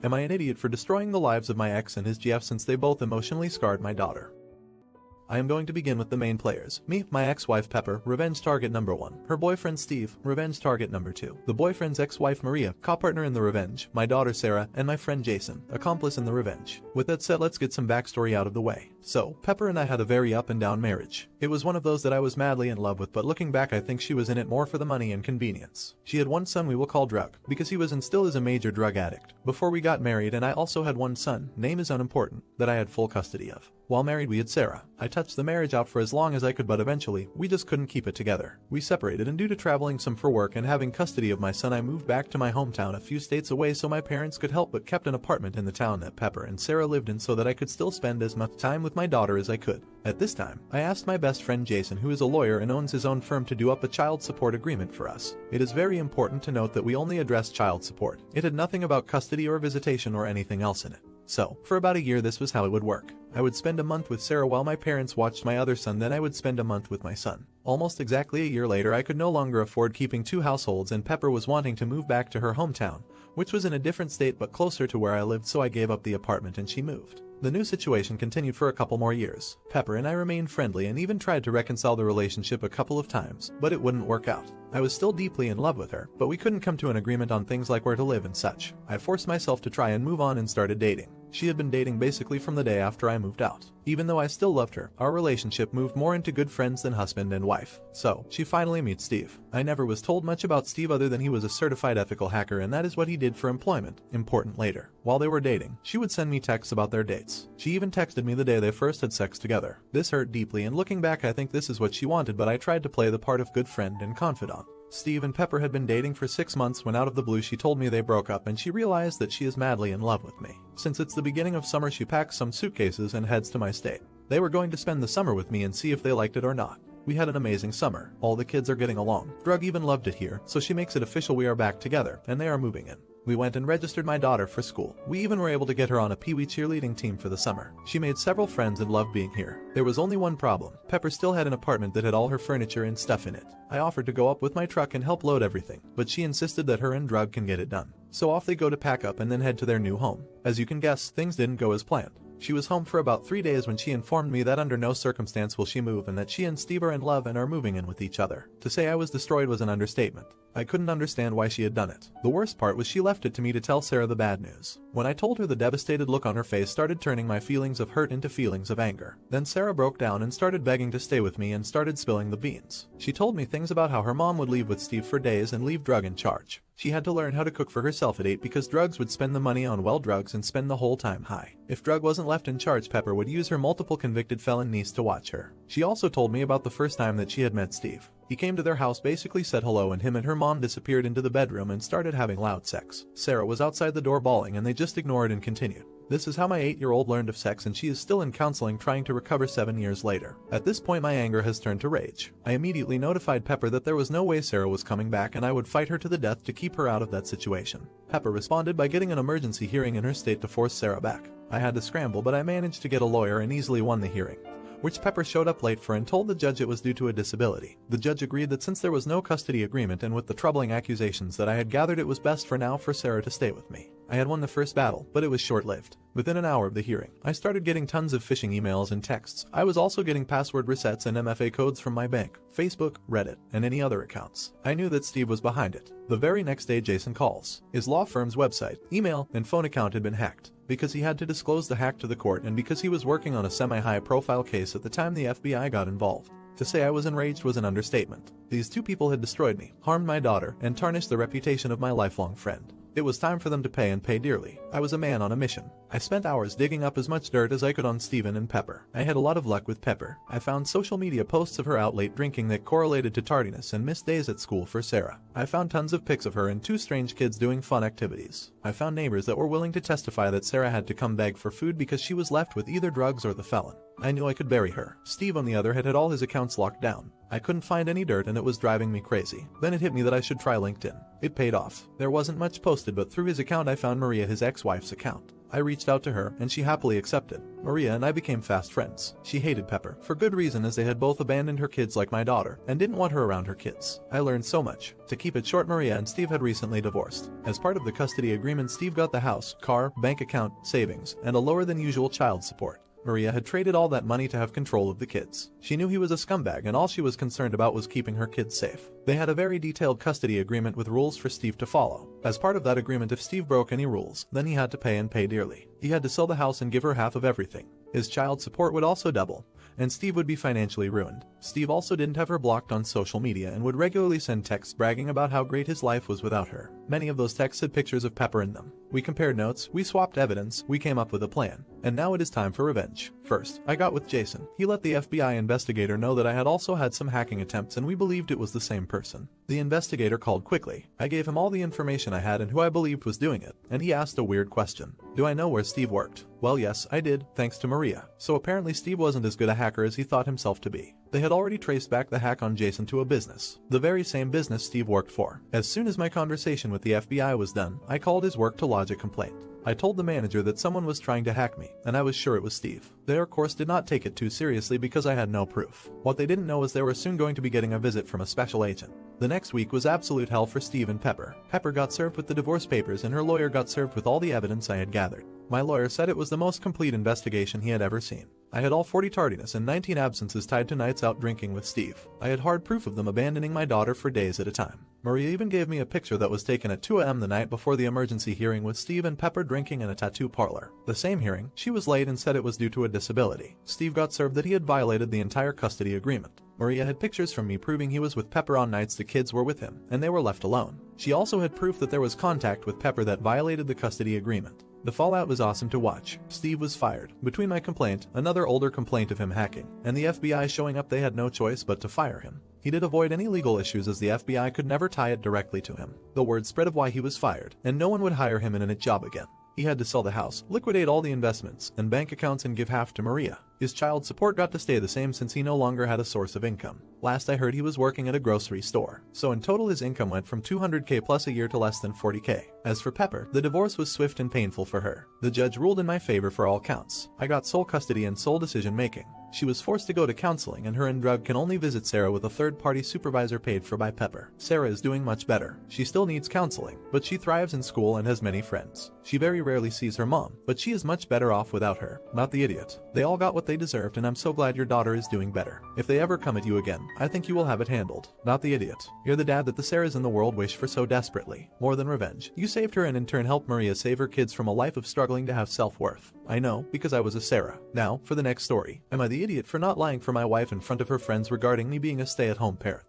Am I an idiot for destroying the lives of my ex and his GF since they both emotionally scarred my daughter? I am going to begin with the main players. Me, my ex-wife Pepper, revenge target number 1. Her boyfriend Steve, revenge target number 2. The boyfriend's ex-wife Maria, co-partner in the revenge, my daughter Sarah, and my friend Jason, accomplice in the revenge. With that said, let's get some backstory out of the way. So, Pepper and I had a very up and down marriage. It was one of those that I was madly in love with, but looking back I think she was in it more for the money and convenience. She had one son we will call Drug, because he was and still is a major drug addict. Before we got married, and I also had one son, name is unimportant, that I had full custody of. While married we had Sarah. I touched the marriage out for as long as I could, but eventually, we just couldn't keep it together. We separated, and due to traveling some for work and having custody of my son, I moved back to my hometown a few states away so my parents could help, but kept an apartment in the town that Pepper and Sarah lived in so that I could still spend as much time with my daughter as I could. At this time, I asked my best friend Jason, who is a lawyer and owns his own firm, to do up a child support agreement for us. It is very important to note that we only addressed child support. It had nothing about custody or visitation or anything else in it. So, for about a year this was how it would work. I would spend a month with Sarah while my parents watched my other son, then I would spend a month with my son. Almost exactly a year later I could no longer afford keeping 2 households, and Pepper was wanting to move back to her hometown, which was in a different state but closer to where I lived, so I gave up the apartment and she moved. The new situation continued for a couple more years. Pepper and I remained friendly and even tried to reconcile the relationship a couple of times, but it wouldn't work out. I was still deeply in love with her, but we couldn't come to an agreement on things like where to live and such. I forced myself to try and move on and started dating. She had been dating basically from the day after I moved out. Even though I still loved her, our relationship moved more into good friends than husband and wife. So, she finally meets Steve. I never was told much about Steve other than he was a certified ethical hacker, and that is what he did for employment. Important later. While they were dating, she would send me texts about their dates. She even texted me the day they first had sex together. This hurt deeply, and looking back I think this is what she wanted, but I tried to play the part of good friend and confidant. Steve and Pepper had been dating for 6 months when out of the blue she told me they broke up, and she realized that she is madly in love with me. Since it's the beginning of summer, she packs some suitcases and heads to my state. They were going to spend the summer with me and see if they liked it or not. We had an amazing summer. All the kids are getting along. Drug even loved it here, so she makes it official we are back together, and they are moving in. We went and registered my daughter for school. We even were able to get her on a Pee-wee cheerleading team for the summer. She made several friends and loved being here. There was only one problem. Pepper still had an apartment that had all her furniture and stuff in it. I offered to go up with my truck and help load everything, but she insisted that her and Drug can get it done. So off they go to pack up and then head to their new home. As you can guess, things didn't go as planned. She was home for about 3 days when she informed me that under no circumstance will she move, and that she and Steve are in love and are moving in with each other. To say I was destroyed was an understatement. I couldn't understand why she had done it. The worst part was she left it to me to tell Sarah the bad news. When I told her, the devastated look on her face started turning my feelings of hurt into feelings of anger. Then Sarah broke down and started begging to stay with me and started spilling the beans. She told me things about how her mom would leave with Steve for days and leave Drug in charge. She had to learn how to cook for herself at 8 because Drugs would spend the money on drugs and spend the whole time high. If Drug wasn't left in charge, Pepper would use her multiple convicted felon niece to watch her. She also told me about the first time that she had met Steve. He came to their house, basically said hello, and him and her mom disappeared into the bedroom and started having loud sex. Sarah was outside the door bawling and they just ignored and continued. This is how my 8-year-old learned of sex, and she is still in counseling trying to recover 7 years later. At this point my anger has turned to rage. I immediately notified Pepper that there was no way Sarah was coming back and I would fight her to the death to keep her out of that situation. Pepper responded by getting an emergency hearing in her state to force Sarah back. I had to scramble, but I managed to get a lawyer and easily won the hearing, which Pepper showed up late for and told the judge it was due to a disability. The judge agreed that since there was no custody agreement and with the troubling accusations that I had gathered, it was best for now for Sarah to stay with me. I had won the first battle, but it was short-lived. Within an hour of the hearing, I started getting tons of phishing emails and texts. I was also getting password resets and MFA codes from my bank, Facebook, Reddit, and any other accounts. I knew that Steve was behind it. The very next day Jason calls. His law firm's website, email, and phone account had been hacked. Because he had to disclose the hack to the court, and because he was working on a semi-high profile case at the time the FBI got involved. To say I was enraged was an understatement. These two people had destroyed me, harmed my daughter, and tarnished the reputation of my lifelong friend. It was time for them to pay, and pay dearly. I was a man on a mission. I spent hours digging up as much dirt as I could on Steven and Pepper. I had a lot of luck with Pepper. I found social media posts of her out late drinking that correlated to tardiness and missed days at school for Sarah. I found tons of pics of her and 2 strange kids doing fun activities. I found neighbors that were willing to testify that Sarah had to come beg for food because she was left with either Drugs or the felon. I knew I could bury her. Steve, on the other hand, had all his accounts locked down. I couldn't find any dirt and it was driving me crazy. Then it hit me that I should try LinkedIn. It paid off. There wasn't much posted, but through his account I found Maria, his ex-wife's account. I reached out to her, and she happily accepted. Maria and I became fast friends. She hated Pepper, for good reason, as they had both abandoned her kids like my daughter, and didn't want her around her kids. I learned so much. To keep it short, Maria and Steve had recently divorced. As part of the custody agreement, Steve got the house, car, bank account, savings, and a lower than usual child support. Maria had traded all that money to have control of the kids. She knew he was a scumbag, and all she was concerned about was keeping her kids safe. They had a very detailed custody agreement with rules for Steve to follow. As part of that agreement, if Steve broke any rules, then he had to pay, and pay dearly. He had to sell the house and give her half of everything. His child support would also double, and Steve would be financially ruined. Steve also didn't have her blocked on social media and would regularly send texts bragging about how great his life was without her. Many of those texts had pictures of Pepper in them. We compared notes, we swapped evidence, we came up with a plan. And now it is time for revenge. First, I got with Jason. He let the FBI investigator know that I had also had some hacking attempts, and we believed it was the same person. The investigator called quickly. I gave him all the information I had and who I believed was doing it, and he asked a weird question. Do I know where Steve worked? Well, yes, I did, thanks to Maria. So apparently Steve wasn't as good a hacker as he thought himself to be. They had already traced back the hack on Jason to a business, the very same business Steve worked for. As soon as my conversation with the FBI was done, I called his work to lodge a complaint. I told the manager that someone was trying to hack me, and I was sure it was Steve. They, of course, did not take it too seriously because I had no proof. What they didn't know was they were soon going to be getting a visit from a special agent. The next week was absolute hell for Steve and Pepper. Pepper got served with the divorce papers, and her lawyer got served with all the evidence I had gathered. My lawyer said it was the most complete investigation he had ever seen. I had all 40 tardiness and 19 absences tied to nights out drinking with Steve. I had hard proof of them abandoning my daughter for days at a time. Maria even gave me a picture that was taken at 2 a.m. the night before the emergency hearing with Steve and Pepper drinking in a tattoo parlor. The same hearing, she was late and said it was due to a disability. Steve got served that he had violated the entire custody agreement. Maria had pictures from me proving he was with Pepper on nights the kids were with him, and they were left alone. She also had proof that there was contact with Pepper that violated the custody agreement. The fallout was awesome to watch. Steve was fired. Between my complaint, another older complaint of him hacking, and the FBI showing up, they had no choice but to fire him. He did avoid any legal issues as the FBI could never tie it directly to him. The word spread of why he was fired, and no one would hire him in a job again. He had to sell the house, liquidate all the investments and bank accounts, and give half to Maria. His child support got to stay the same since he no longer had a source of income. Last I heard, he was working at a grocery store. So in total his income went from $200K plus a year to less than $40K. As for Pepper, the divorce was swift and painful for her. The judge ruled in my favor for all counts. I got sole custody and sole decision making. She was forced to go to counseling, and her and drug can only visit Sarah with a third-party supervisor paid for by Pepper. Sarah is doing much better. She still needs counseling, but she thrives in school and has many friends. She very rarely sees her mom, but she is much better off without her. Not the idiot. They all got what they deserved, and I'm so glad your daughter is doing better. If they ever come at you again, I think you will have it handled. Not the idiot. You're the dad that the Sarahs in the world wish for so desperately. More than revenge. You saved her and in turn helped Maria save her kids from a life of struggling to have self-worth. I know, because I was a Sarah. Now, for the next story. Am I the idiot for not lying for my wife in front of her friends regarding me being a stay-at-home parent?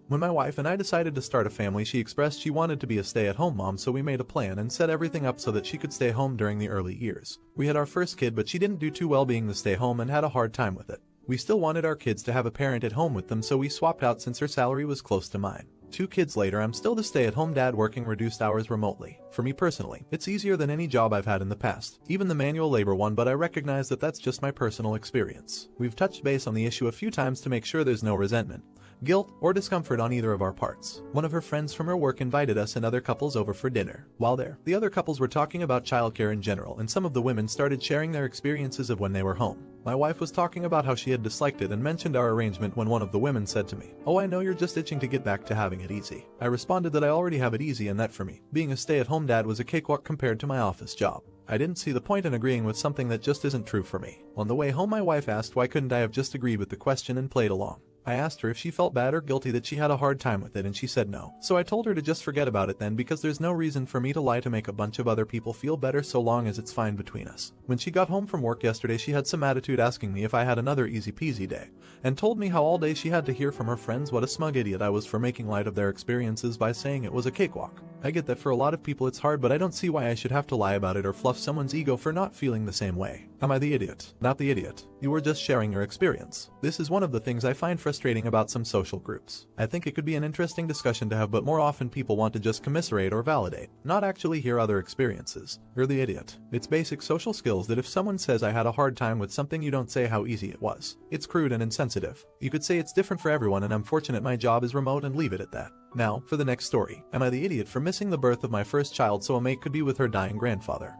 When my wife and I decided to start a family, she expressed she wanted to be a stay-at-home mom, so we made a plan and set everything up so that she could stay home during the early years. We had our first kid, but she didn't do too well being the stay-home and had a hard time with it. We still wanted our kids to have a parent at home with them, so we swapped out since her salary was close to mine. 2 kids later, I'm still the stay-at-home dad working reduced hours remotely. For me personally, it's easier than any job I've had in the past, even the manual labor one, but I recognize that that's just my personal experience. We've touched base on the issue a few times to make sure there's no resentment, guilt, or discomfort on either of our parts. One of her friends from her work invited us and other couples over for dinner. While there, the other couples were talking about childcare in general, and some of the women started sharing their experiences of when they were home. My wife was talking about how she had disliked it and mentioned our arrangement when one of the women said to me, "Oh, I know you're just itching to get back to having it easy." I responded that I already have it easy and that for me, being a stay-at-home dad was a cakewalk compared to my office job. I didn't see the point in agreeing with something that just isn't true for me. On the way home, my wife asked why couldn't I have just agreed with the question and played along. I asked her if she felt bad or guilty that she had a hard time with it, and she said no. So I told her to just forget about it then, because there's no reason for me to lie to make a bunch of other people feel better so long as it's fine between us. When she got home from work yesterday, she had some attitude asking me if I had another easy peasy day, and told me how all day she had to hear from her friends what a smug idiot I was for making light of their experiences by saying it was a cakewalk. I get that for a lot of people it's hard, but I don't see why I should have to lie about it or fluff someone's ego for not feeling the same way. Am I the idiot? Not the idiot. You were just sharing your experience. This is one of the things I find frustrating about some social groups. I think it could be an interesting discussion to have, but more often people want to just commiserate or validate, not actually hear other experiences. You're the idiot. It's basic social skills that if someone says I had a hard time with something, you don't say how easy it was. It's crude and insensitive. You could say it's different for everyone and I'm fortunate my job is remote and leave it at that. Now, for the next story. Am I the idiot for missing the birth of my first child so a mate could be with her dying grandfather?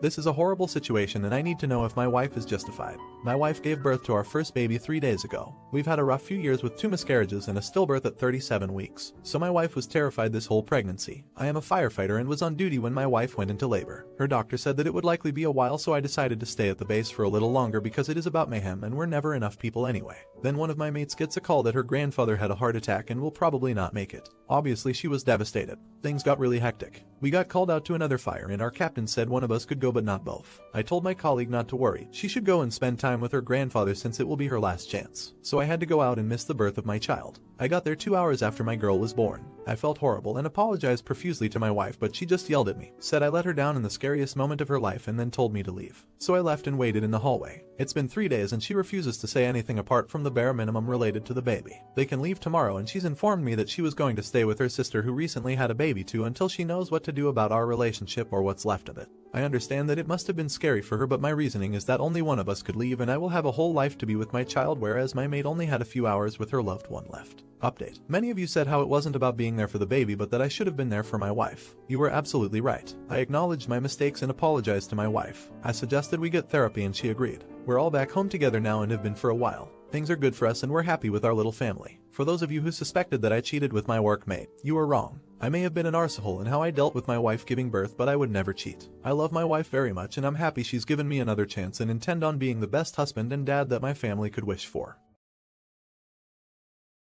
This is a horrible situation and I need to know if my wife is justified. My wife gave birth to our first baby 3 days ago. We've had a rough few years with 2 miscarriages and a stillbirth at 37 weeks. So my wife was terrified this whole pregnancy. I am a firefighter and was on duty when my wife went into labor. Her doctor said that it would likely be a while, so I decided to stay at the base for a little longer because it is about mayhem and we're never enough people anyway. Then one of my mates gets a call that her grandfather had a heart attack and will probably not make it. Obviously she was devastated. Things got really hectic. We got called out to another fire and our captain said one of us could go but not both. I told my colleague not to worry. She should go and spend time with her grandfather since it will be her last chance. So I had to go out and miss the birth of my child. I got there 2 hours after my girl was born. I felt horrible and apologized profusely to my wife, but she just yelled at me, said I let her down in the scariest moment of her life, and then told me to leave. So I left and waited in the hallway. It's been 3 days and she refuses to say anything apart from the bare minimum related to the baby. They can leave tomorrow and she's informed me that she was going to stay with her sister who recently had a baby too until she knows what to do about our relationship or what's left of it. I understand that it must have been scary for her, but my reasoning is that only one of us could leave and I will have a whole life to be with my child, whereas my mate only had a few hours with her loved one left. Update. Many of you said how it wasn't about being there for the baby but that I should have been there for my wife. You were absolutely right. I acknowledged my mistakes and apologized to my wife. I suggested we get therapy and she agreed. We're all back home together now and have been for a while. Things are good for us and we're happy with our little family. For those of you who suspected that I cheated with my workmate, you were wrong. I may have been an arsehole in how I dealt with my wife giving birth, but I would never cheat. I love my wife very much and I'm happy she's given me another chance and intend on being the best husband and dad that my family could wish for.